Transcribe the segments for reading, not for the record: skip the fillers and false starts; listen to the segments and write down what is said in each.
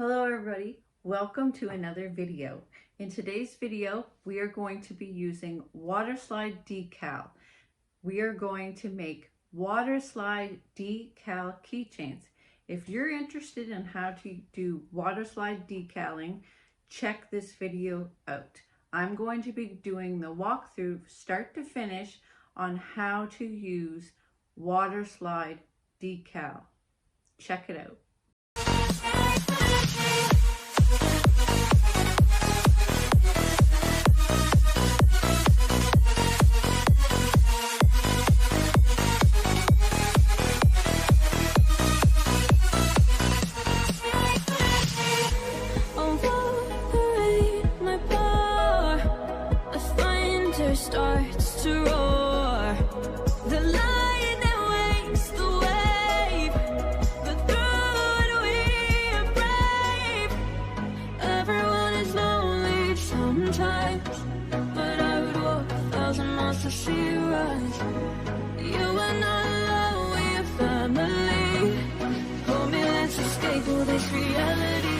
Hello everybody, welcome to another video. In today's video, we are going to be using Waterslide Decal. We are going to make Waterslide Decal keychains. If you're interested in how to do Waterslide decaling, check this video out. I'm going to be doing the walkthrough start to finish on how to use Waterslide Decal. Check it out. Starts to roar, the light that wakes the wave, but through it we are brave. Everyone is lonely sometimes, but I would walk 1,000 miles to see you rise. You are not alone, we are family. Hold me, let's escape all this reality.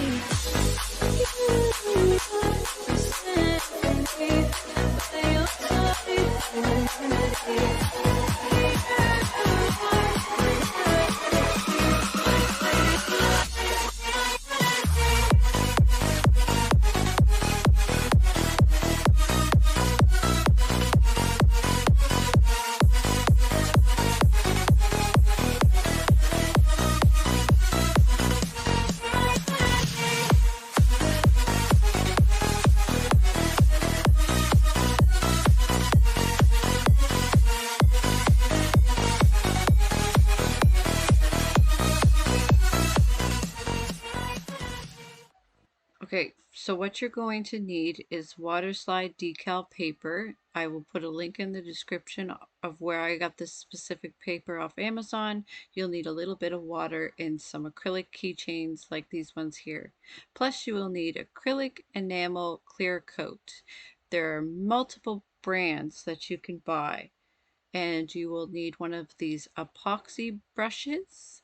Okay, so what you're going to need is Waterslide decal paper. I will put a link in the description of where I got this specific paper off Amazon. You'll need a little bit of water and some acrylic keychains like these ones here. Plus you will need acrylic enamel clear coat. There are multiple brands that you can buy, and you will need one of these epoxy brushes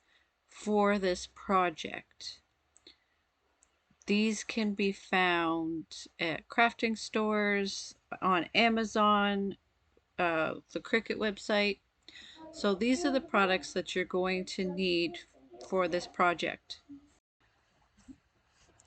for this project. These can be found at crafting stores, on Amazon, the Cricut website. So these are the products that you're going to need for this project.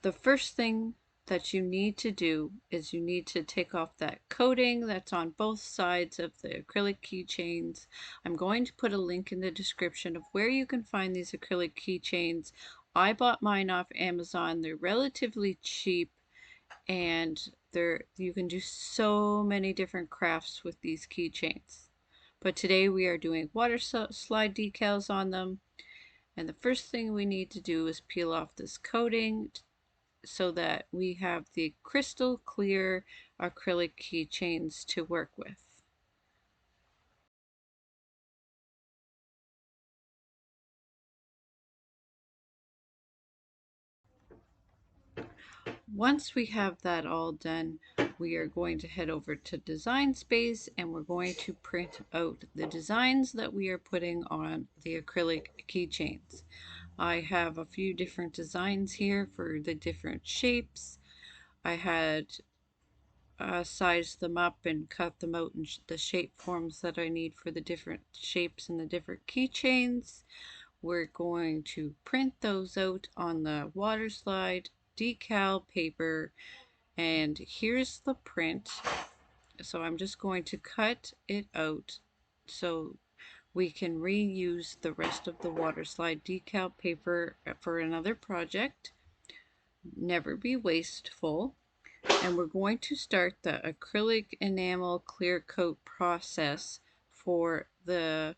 The first thing that you need to do is you need to take off that coating that's on both sides of the acrylic keychains. I'm going to put a link in the description of where you can find these acrylic keychains. I bought mine off Amazon. They're relatively cheap, and you can do so many different crafts with these keychains. But today we are doing Waterslide decals on them. And the first thing we need to do is peel off this coating so that we have the crystal clear acrylic keychains to work with. Once we have that all done, we are going to head over to Design Space and we're going to print out the designs that we are putting on the acrylic keychains. I have a few different designs here for the different shapes. I had sized them up and cut them out in the shape forms that I need for the different shapes and the different keychains. We're going to print those out on the Waterslide decal paper, and here's the print. So I'm just going to cut it out so we can reuse the rest of the Waterslide decal paper for another project. Never be wasteful. And we're going to start the acrylic enamel clear coat process for the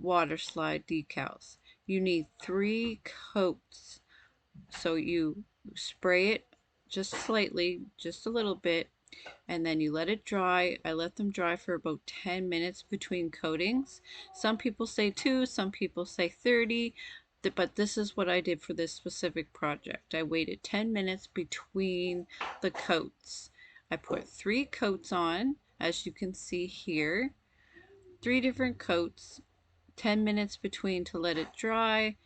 Waterslide decals. You need 3 coats. So you spray it just slightly, just a little bit, and then you let it dry. I let them dry for about 10 minutes between coatings. Some people say 2, some people say 30, but this is what I did for this specific project. I waited 10 minutes between the coats. I put 3 coats on, as you can see here. 3 different coats, 10 minutes between to let it dry,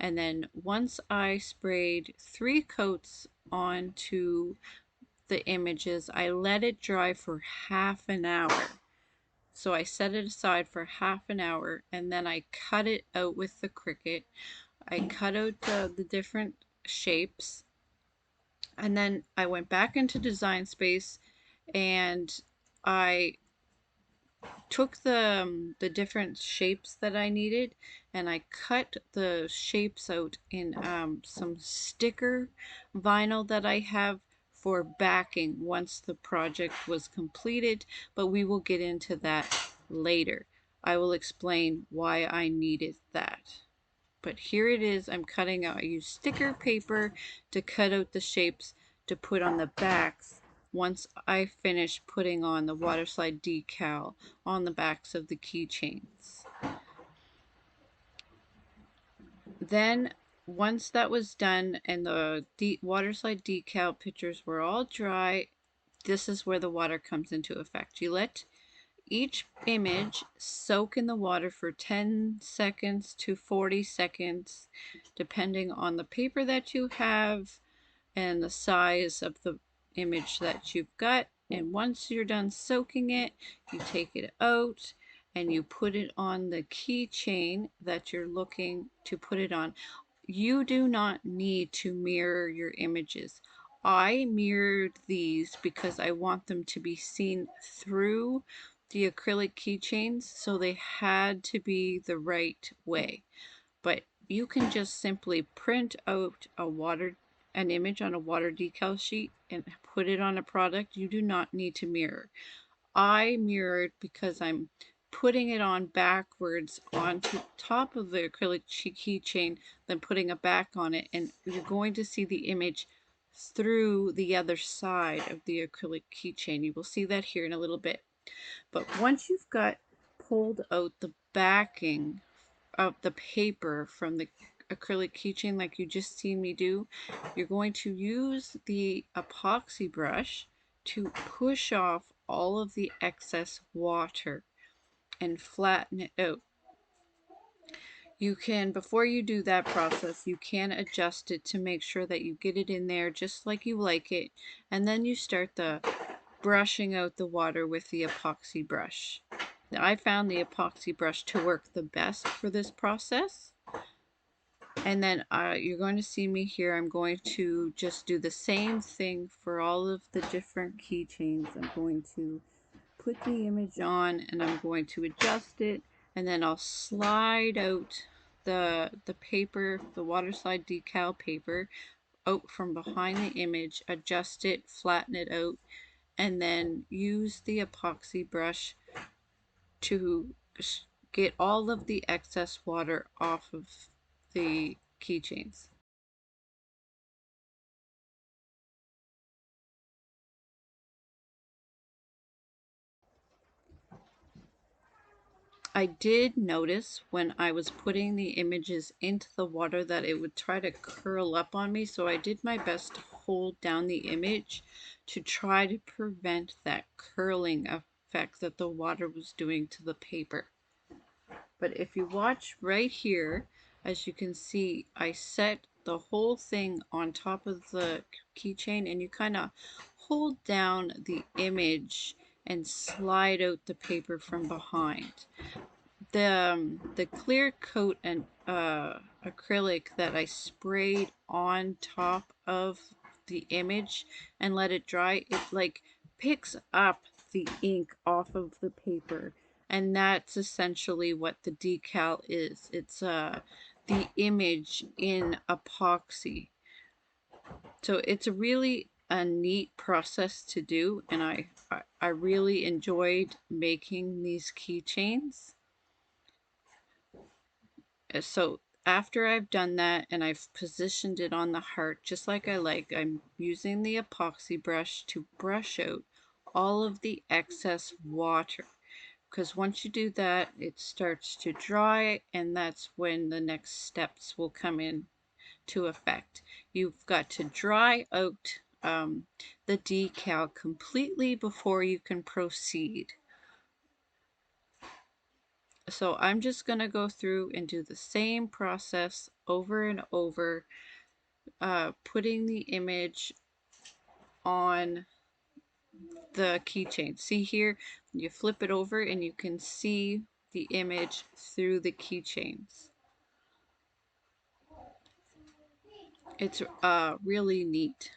And then once I sprayed 3 coats onto the images, I let it dry for half an hour. So I set it aside for half an hour, and then I cut it out with the Cricut. I cut out the different shapes, and then I went back into Design Space and I took the different shapes that I needed, and I cut the shapes out in some sticker vinyl that I have for backing once the project was completed, but we will get into that later. I will explain why I needed that. But here it is. I'm cutting out. I use sticker paper to cut out the shapes to put on the backs once I finish putting on the Waterslide decal on the backs of the keychains. Then once that was done and the Waterslide decal pictures were all dry, this is where the water comes into effect. You let each image soak in the water for 10 seconds to 40 seconds, depending on the paper that you have and the size of the image that you've got. And once you're done soaking it, you take it out and you put it on the keychain that you're looking to put it on. You do not need to mirror your images. I mirrored these because I want them to be seen through the acrylic keychains, so they had to be the right way. But you can just simply print out an image on a water decal sheet and put it on a product. You do not need to mirror. I mirrored because I'm putting it on backwards onto top of the acrylic keychain, then putting a back on it, and you're going to see the image through the other side of the acrylic keychain. You will see that here in a little bit. But once you've got pulled out the backing of the paper from the acrylic keychain like you just seen me do, you're going to use the epoxy brush to push off all of the excess water and flatten it out. You can, before you do that process, you can adjust it to make sure that you get it in there just like you like it, and then you start the brushing out the water with the epoxy brush. Now, I found the epoxy brush to work the best for this process. And then you're going to see me here. I'm going to just do the same thing for all of the different keychains. I'm going to put the image on and I'm going to adjust it, and then I'll slide out the paper, the Waterslide decal paper, out from behind the image, adjust it, flatten it out, and then use the epoxy brush to get all of the excess water off of the keychains. I did notice when I was putting the images into the water that it would try to curl up on me, so I did my best to hold down the image to try to prevent that curling effect that the water was doing to the paper. But if you watch right here, as you can see, I set the whole thing on top of the keychain, and you kind of hold down the image and slide out the paper from behind. The clear coat and acrylic that I sprayed on top of the image and let it dry, it like picks up the ink off of the paper, and that's essentially what the decal is. It's the image in epoxy. So it's really a neat process to do, and I really enjoyed making these keychains. So after I've done that and I've positioned it on the heart just like I like, I'm using the epoxy brush to brush out all of the excess water, because once you do that it starts to dry, and that's when the next steps will come in to effect. You've got to dry out the decal completely before you can proceed. So I'm just going to go through and do the same process over and over, putting the image on the keychain. See here, you flip it over and you can see the image through the keychains. It's really neat.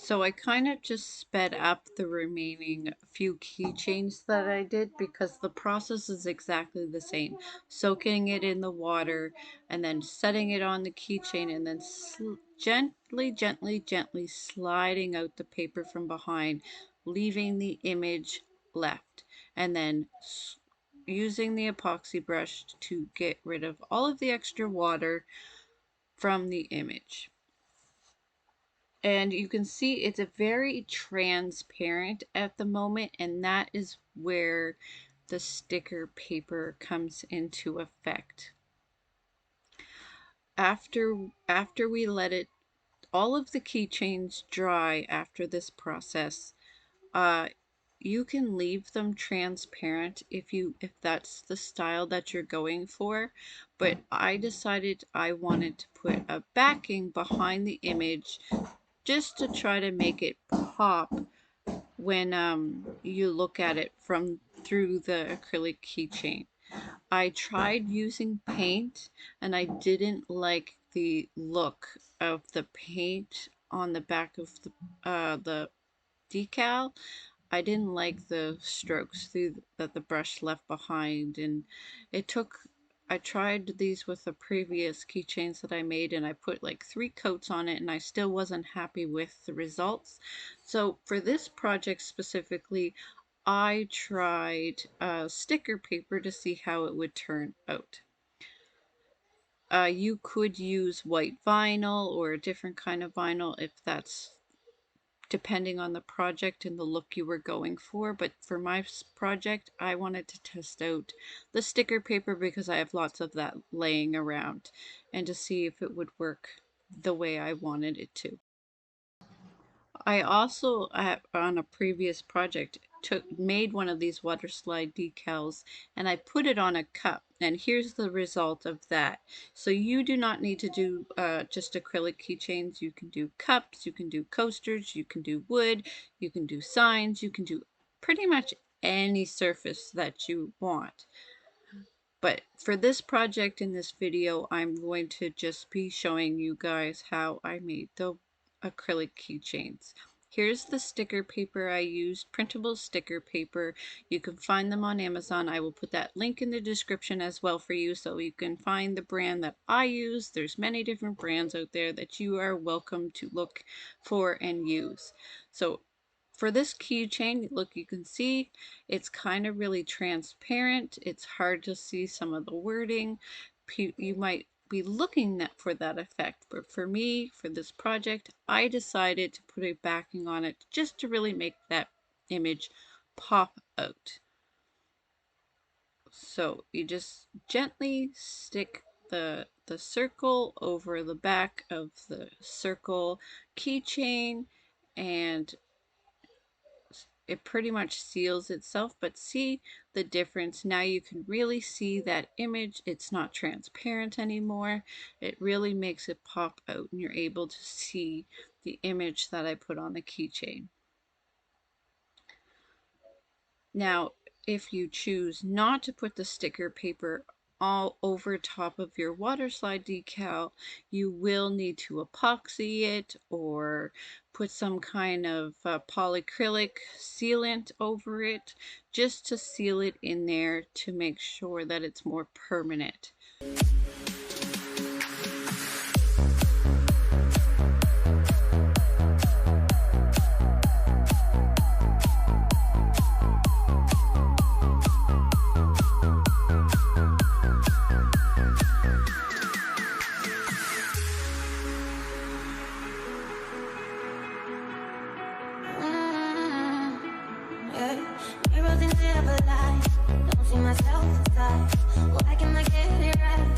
So I kind of just sped up the remaining few keychains that I did because the process is exactly the same. Soaking it in the water and then setting it on the keychain and then gently sliding out the paper from behind, leaving the image left, and then using the epoxy brush to get rid of all of the extra water from the image. And you can see it's a very transparent at the moment, and that is where the sticker paper comes into effect. After we let it, all of the keychains dry after this process, you can leave them transparent if that's the style that you're going for, but I decided I wanted to put a backing behind the image just to try to make it pop when you look at it from through the acrylic keychain. I tried using paint and I didn't like the look of the paint on the back of the decal. I didn't like the strokes that the brush left behind, and it took I tried these with the previous keychains that I made, and I put like 3 coats on it and I still wasn't happy with the results. So for this project specifically, I tried sticker paper to see how it would turn out. You could use white vinyl or a different kind of vinyl if that's depending on the project and the look you were going for. But for my project, I wanted to test out the sticker paper because I have lots of that laying around, and to see if it would work the way I wanted it to. I also, on a previous project, made one of these Waterslide decals, and I put it on a cup, and here's the result of that. So you do not need to do just acrylic keychains. You can do cups, you can do coasters, you can do wood, you can do signs, you can do pretty much any surface that you want. But for this project in this video, I'm going to just be showing you guys how I made the acrylic keychains. Here's the sticker paper I used, printable sticker paper. You can find them on Amazon. I will put that link in the description as well for you so you can find the brand that I use. There's many different brands out there that you are welcome to look for and use. So for this keychain, look, you can see it's kind of really transparent. It's hard to see some of the wording. You might be looking for that effect, but for me, for this project, I decided to put a backing on it just to really make that image pop out. So you just gently stick the circle over the back of the circle keychain, and it pretty much seals itself. But see the difference. Now you can really see that image. It's not transparent anymore. It really makes it pop out, and you're able to see the image that I put on the keychain. Now, if you choose not to put the sticker paper all over top of your Waterslide decal, you will need to epoxy it or put some kind of polyacrylic sealant over it just to seal it in there to make sure that it's more permanent. Myself inside. Why can't I get it right?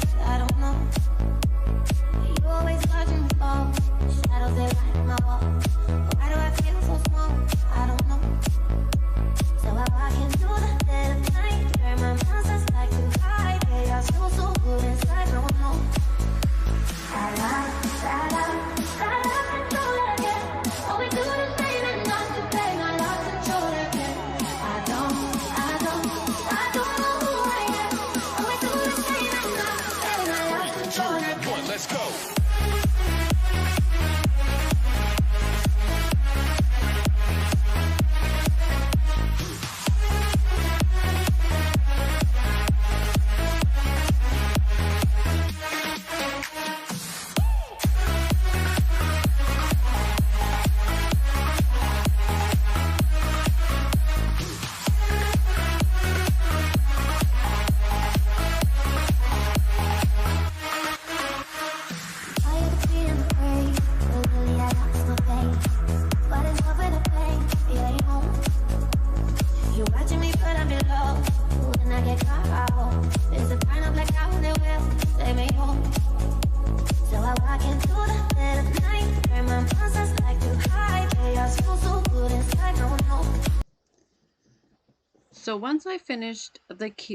So once I finished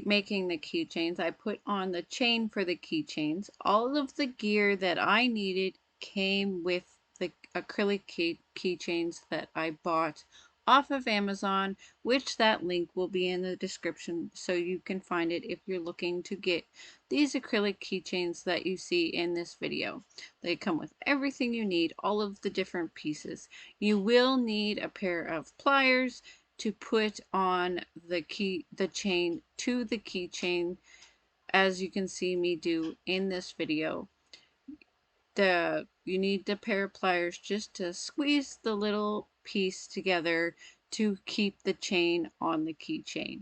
making the keychains, I put on the chain for the keychains. All of the gear that I needed came with the acrylic keychains that I bought off of Amazon, which that link will be in the description so you can find it if you're looking to get these acrylic keychains that you see in this video. They come with everything you need, all of the different pieces. You will need a pair of pliers to put on the chain to the keychain, as you can see me do in this video. You need the pair of pliers just to squeeze the little piece together to keep the chain on the keychain.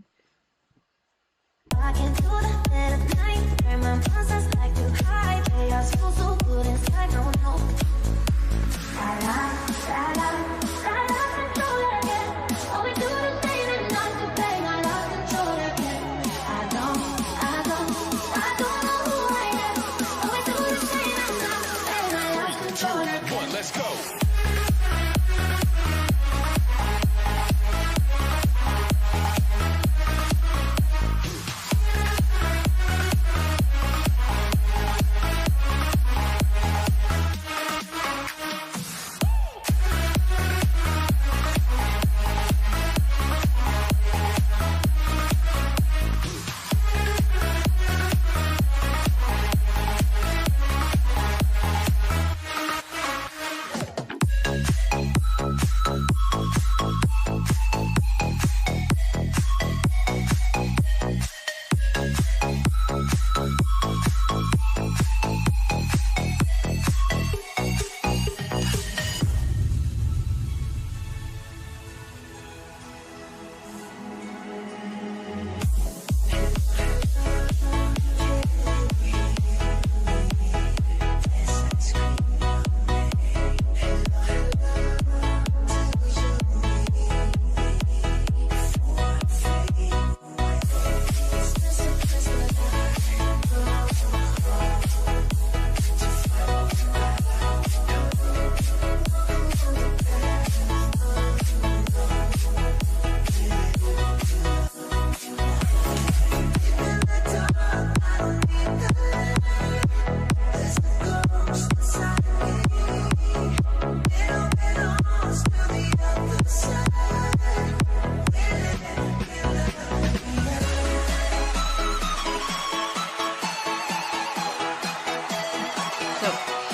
I can do that at night, where my monsters like to hide. They are so good inside, no, no. La la, la la, control again. All we do is pain and not to play. I lost control again. I don't know who I am. All we do is pain and not to play. I lost control again. Let's go.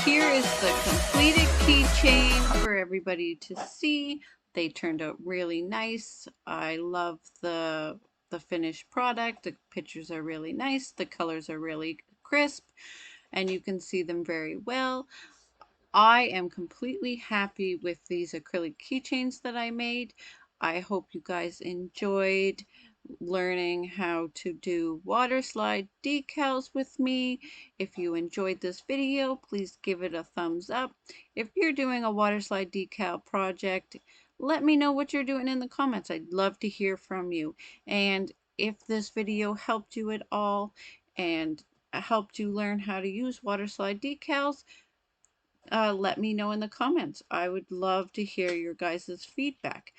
Here is the completed keychain for everybody to see. They turned out really nice. I love the finished product. The pictures are really nice. The colors are really crisp and you can see them very well. I am completely happy with these acrylic keychains that I made. I hope you guys enjoyed learning how to do water slide decals with me. If you enjoyed this video, please give it a thumbs up. If you're doing a water slide decal project, let me know what you're doing in the comments. I'd love to hear from you. And if this video helped you at all and helped you learn how to use water slide decals, let me know in the comments. I would love to hear your guys' feedback.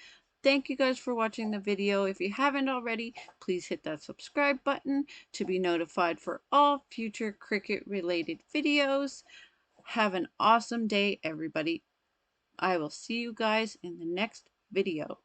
Thank you guys for watching the video. If you haven't already, please hit that subscribe button to be notified for all future Cricut related videos. Have an awesome day, everybody. I will see you guys in the next video.